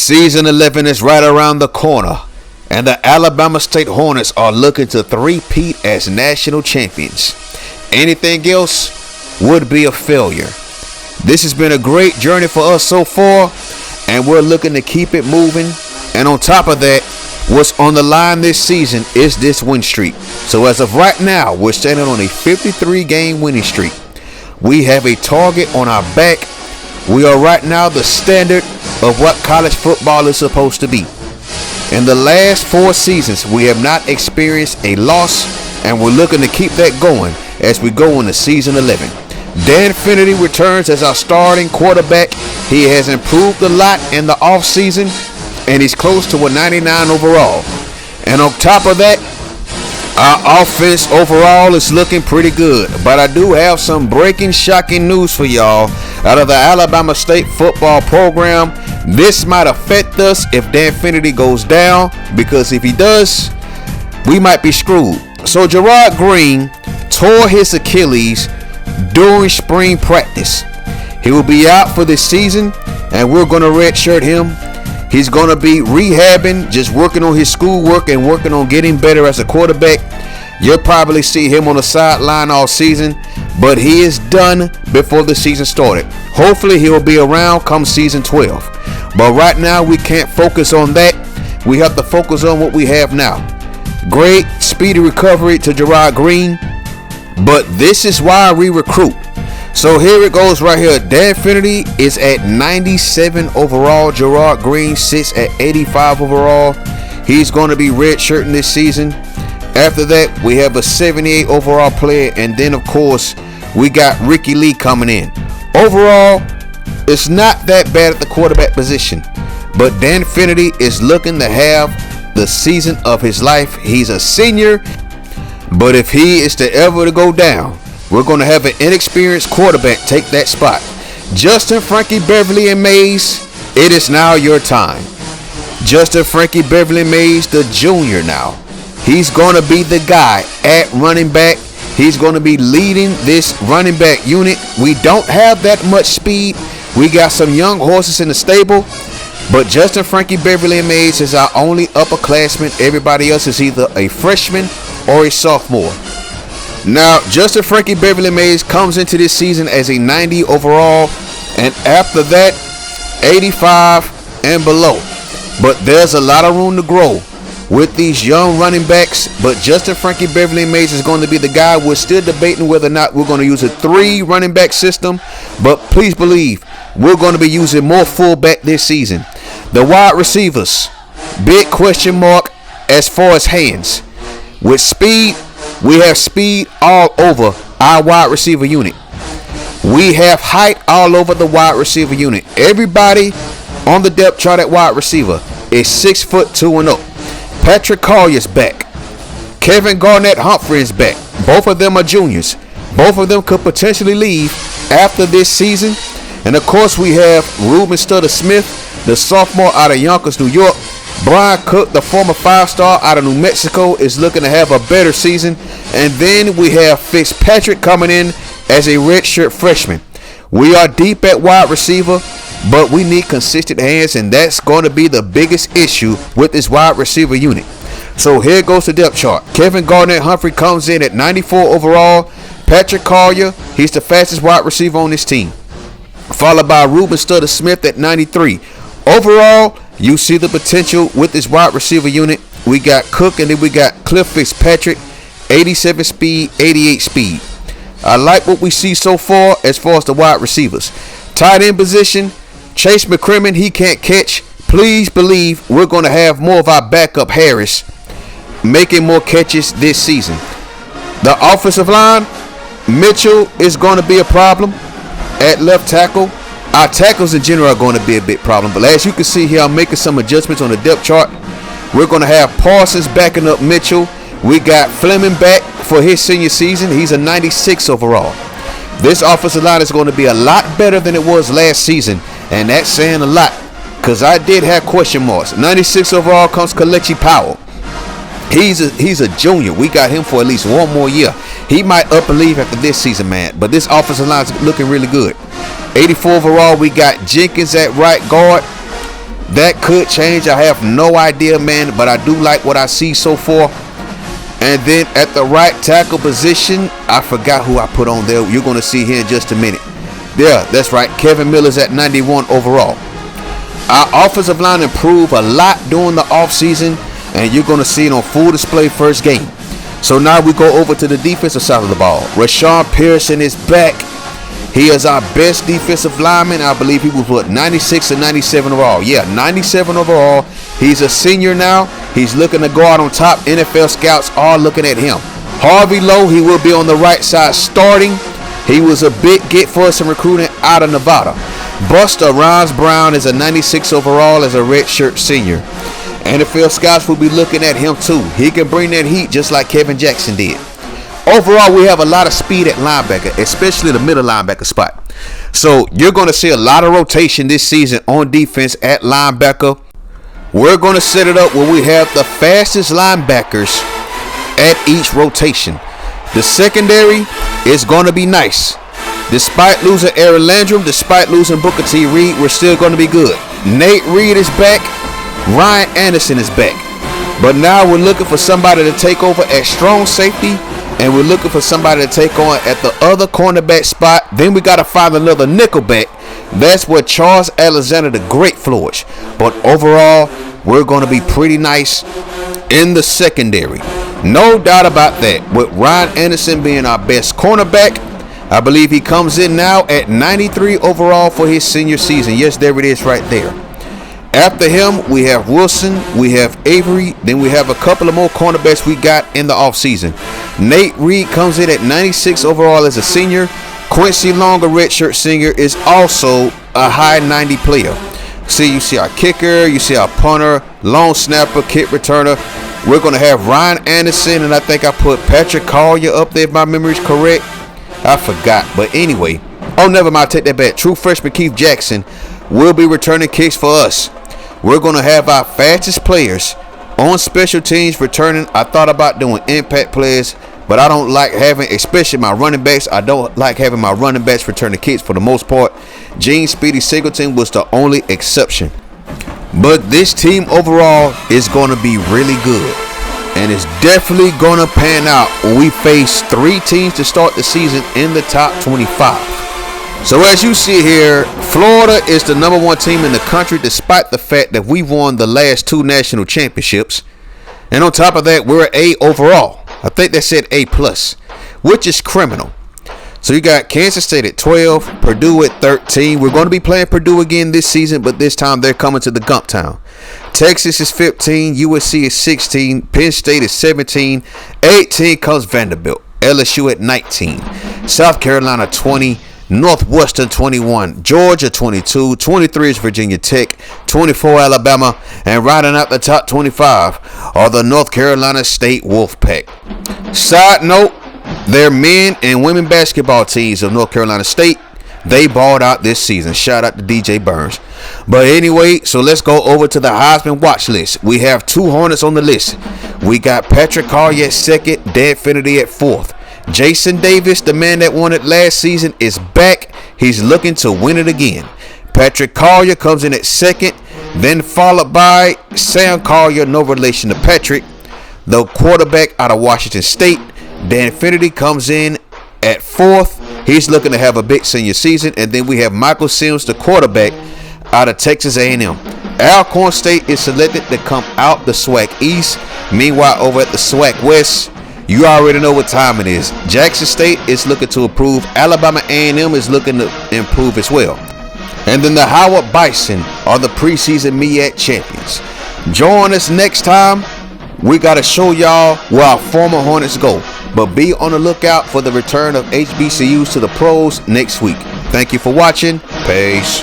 Season 11 is right around the corner, and the Alabama State Hornets are looking to three-peat as national champions. Anything else would be a failure. This has been a great journey for us so far, and we're looking to keep it moving. And on top of that, what's on the line this season is this win streak. So as of right now, we're standing on a 53-game winning streak. We have a target on our back. We are right now the standard of what college football is supposed to be. In the last 4 seasons, we have not experienced a loss, and we're looking to keep that going as we go into season 11. Dan Finnerty returns as our starting quarterback. He has improved a lot in the offseason, and he's close to a 99 overall. And on top of that, our offense overall is looking pretty good. But I do have some breaking, shocking news for y'all out of the Alabama State football program. This might affect us if Dan Finnerty goes down, because if he does, we might be screwed. So Gerard Green tore his Achilles during spring practice. He will be out for this season, and we're going to redshirt him. He's going to be rehabbing, just working on his schoolwork and working on getting better as a quarterback. You'll probably see him on the sideline all season, but he is done before the season started. Hopefully he'll be around come season 12. But right now we can't focus on that. We have to focus on what we have now. Great speedy recovery to Gerard Green, but this is why we recruit. So here it goes right here. Dan Finnerty is at 97 overall. Gerard Green sits at 85 overall. He's going to be redshirting this season. After that, we have a 78 overall player. And then, of course, we got Ricky Lee coming in. Overall, it's not that bad at the quarterback position. But Dan Finnerty is looking to have the season of his life. He's a senior. But if he is to ever to go down, we're going to have an inexperienced quarterback take that spot. Justin, Frankie, Beverly, and Mays, it is now your time. Justin, Frankie, Beverly, Mays, the junior now. He's going to be the guy at running back. He's going to be leading this running back unit. We don't have that much speed. We got some young horses in the stable. But Justin, Frankie, Beverly, and Mays is our only upperclassman. Everybody else is either a freshman or a sophomore. Now, Justin Frankie Beverly Mays comes into this season as a 90 overall, and after that, 85 and below. But there's a lot of room to grow with these young running backs. But Justin Frankie Beverly Mays is going to be the guy. We're still debating whether or not we're going to use a 3 running back system, but please believe we're going to be using more fullback this season. The wide receivers, big question mark as far as hands. With speed, we have speed all over our wide receiver unit. We have height all over the wide receiver unit. Everybody on the depth chart at wide receiver is 6'2" and up. Patrick Collier's back. Kevin Garnett Humphrey is back. Both of them are juniors. Both of them could potentially leave after this season. And of course we have Ruben Studdard Smith, the sophomore out of Yonkers, New York. Brian Cook, the former 5-star out of New Mexico, is looking to have a better season. And then we have Fitzpatrick coming in as a redshirt freshman. We are deep at wide receiver, but we need consistent hands, and that's going to be the biggest issue with this wide receiver unit. So here goes the depth chart. Kevin Garnett Humphrey comes in at 94 overall. Patrick Collier, he's the fastest wide receiver on this team. Followed by Ruben Studdard Smith at 93. Overall, you see the potential with this wide receiver unit. We got Cook, and then we got Cliff Fitzpatrick, 87 speed, 88 speed. I like what we see so far as the wide receivers. Tight end position, Chase McCrimmon, he can't catch. Please believe we're going to have more of our backup Harris making more catches this season. The offensive line, Mitchell is going to be a problem at left tackle. Our tackles in general are going to be a big problem. But as you can see here, I'm making some adjustments on the depth chart. We're going to have Parsons backing up Mitchell. We got Fleming back for his senior season. He's a 96 overall. This offensive line is going to be a lot better than it was last season. And that's saying a lot, because I did have question marks. 96 overall comes Kelechi Powell. He's a junior. We got him for at least one more year. He might up and leave after this season, man. But this offensive line is looking really good. 84 overall, we got Jenkins at right guard. That could change. I have no idea, man, but I do like what I see so far. And then at the right tackle position, I forgot who I put on there. You're going to see here in just a minute. Yeah, that's right. Kevin Miller's at 91 overall. Our offensive line improved a lot during the offseason, and you're going to see it on full display first game. So now we go over to the defensive side of the ball. Rashawn Pearson is back. He is our best defensive lineman. I believe he was 96 and 97 overall. Yeah, 97 overall. He's a senior now. He's looking to go out on top. NFL scouts are looking at him. Harvey Lowe, he will be on the right side starting. He was a big get for us in recruiting out of Nevada. Buster Rhymes Brown is a 96 overall as a redshirt senior. NFL scouts will be looking at him too. He can bring that heat just like Kevin Jackson did. Overall, we have a lot of speed at linebacker, especially the middle linebacker spot. So you're going to see a lot of rotation this season on defense at linebacker. We're going to set it up where we have the fastest linebackers at each rotation. The secondary is going to be nice. Despite losing Aaron Landrum, despite losing Booker T. Reed, we're still going to be good. Nate Reed is back. Ryan Anderson is back. But now we're looking for somebody to take over at strong safety, and we're looking for somebody to take on at the other cornerback spot. Then we got to find another nickelback. That's where Charles Alexander the Great flourished. But overall, we're going to be pretty nice in the secondary. No doubt about that. With Ryan Anderson being our best cornerback, I believe he comes in now at 93 overall for his senior season. Yes, there it is right there. After him, we have Wilson, we have Avery, then we have a couple of more cornerbacks we got in the offseason. Nate Reed comes in at 96 overall as a senior. Quincy Long, a redshirt senior, is also a high 90 player. See, you see our kicker, you see our punter, long snapper, kick returner. We're going to have Ryan Anderson, and I think I put Patrick Collier up there if my memory is correct. I forgot, but anyway. Oh, never mind, take that back. True freshman Keith Jackson will be returning kicks for us. We're going to have our fastest players on special teams returning. I thought about doing impact players, but I don't like having, especially my running backs, I don't like having my running backs returning kicks for the most part. Gene Speedy Singleton was the only exception. But this team overall is going to be really good. And it's definitely going to pan out when we face 3 teams to start the season in the top 25. So as you see here, Florida is the number 1 team in the country despite the fact that we won the last 2 national championships. And on top of that, we're A overall. I think they said A+, which is criminal. So you got Kansas State at 12, Purdue at 13. We're going to be playing Purdue again this season, but this time they're coming to the Gump Town. Texas is 15, USC is 16, Penn State is 17, 18 comes Vanderbilt, LSU at 19, South Carolina 20, Northwestern 21, Georgia 22, 23 is Virginia Tech, 24 Alabama, and rounding out the top 25 are the North Carolina State Wolfpack. Side note, their men and women basketball teams of North Carolina State, they balled out this season. Shout out to DJ Burns. But anyway, so let's go over to the Heisman watch list. We have 2 Hornets on the list. We got Patrick Collier at 2nd, Dan Finnerty at 4th. Jason Davis, the man that won it last season, is back. He's looking to win it again. Patrick Collier comes in at 2nd, then followed by Sam Collier, no relation to Patrick, the quarterback out of Washington State. Dan Finnerty comes in at 4th. He's looking to have a big senior season. And then we have Michael Sims, the quarterback out of Texas A&M. Alcorn State is selected to come out the SWAC East. Meanwhile, over at the SWAC West, you already know what time it is. Jackson State is looking to improve. Alabama A&M is looking to improve as well. And then the Howard Bison are the preseason MEAC champions. Join us next time. We got to show y'all where our former Hornets go. But be on the lookout for the return of HBCUs to the pros next week. Thank you for watching. Peace.